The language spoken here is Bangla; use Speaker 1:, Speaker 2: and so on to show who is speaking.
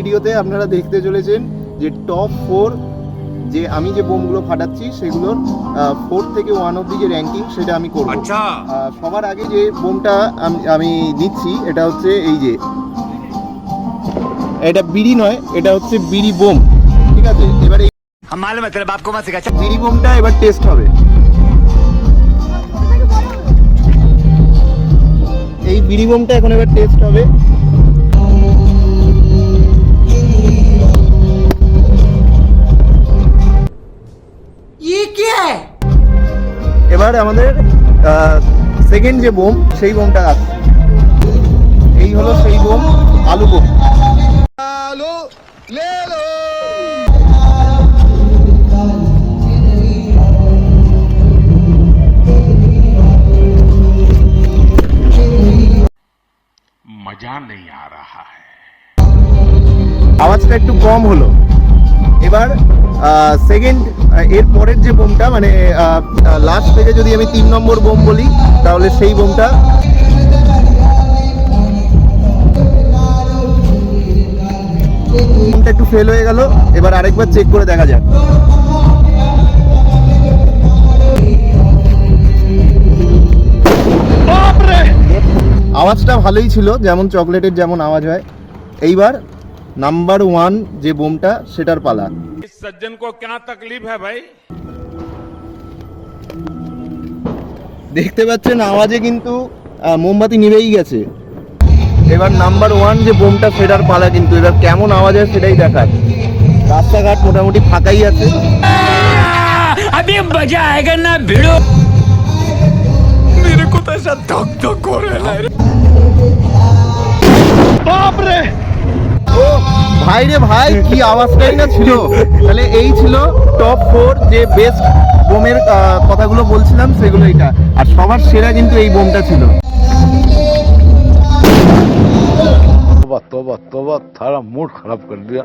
Speaker 1: ভিডিওতে আপনারা দেখতে চলেছেন যে টপ 4 যে আমি যে বোমগুলো ফাটাচ্ছি সেগুলোর 4 থেকে 1 অবধি যে র্যাঙ্কিং সেটা আমি করব।
Speaker 2: আচ্ছা,
Speaker 1: সবার আগে যে বোমটা আমি নিচ্ছি এটা হচ্ছে এই যে, এটা বিড়ি নয়, এটা হচ্ছে বিড়ি বোম, ঠিক আছে? এবার এই বিড়ি বোমটা এবার টেস্ট হবে। এই বিড়ি বোমটা এখন এবার টেস্ট হবে। এবার আমাদের সেকেন্ড যে বোম সেই বোমটা আসছে। এই হলো সেই বোম, আলু বোম। আলু লে লো।
Speaker 2: मजा नहीं आ रहा है।
Speaker 1: আওয়াজটা একটু কম হলো। এবার সেকেন্ড এর পরের যে বোমটা মানে লাস্ট থেকে যদি আমি 3 নম্বর বোম বলি তাহলে সেই বোমটা একটু ফেল হয়ে গেল। এবার আরেকবার চেক করে দেখা যাক। আওয়াজটা ভালোই ছিল, যেমন চকলেটের যেমন আওয়াজ হয়। এইবার নাম্বার 1 যে বোমটা সেটার পালা।
Speaker 2: इस सज्जन को क्या तकलीफ है भाई?
Speaker 1: দেখতে পাচ্ছেন আওয়াজে কিন্তু মোমবাতি নিভেই গেছে। এবার নাম্বার 1 যে বোমটা সেটার পালা, কিন্তু এবার কেমন আওয়াজ হয় সেটাই দেখার। রাস্তাঘাট মোটামুটি ফাঁকাই আছে।
Speaker 3: अभी मजा आएगा ना भिड़ो। मेरे को तो ऐसा धक धक हो रहा है।
Speaker 1: বাপ রে, ও ভাই রে ভাই, কি আওয়াজটাই না ছিল। তাহলে এই ছিল টপ 4 যে বেস্ট বোমের কথাগুলো বলছিলাম সেগুলো এটা। আর সবার সেরা কিন্তু এই বোমটা ছিল।
Speaker 4: तोबा तोबा तोबा थारा मूड खराब कर दिया।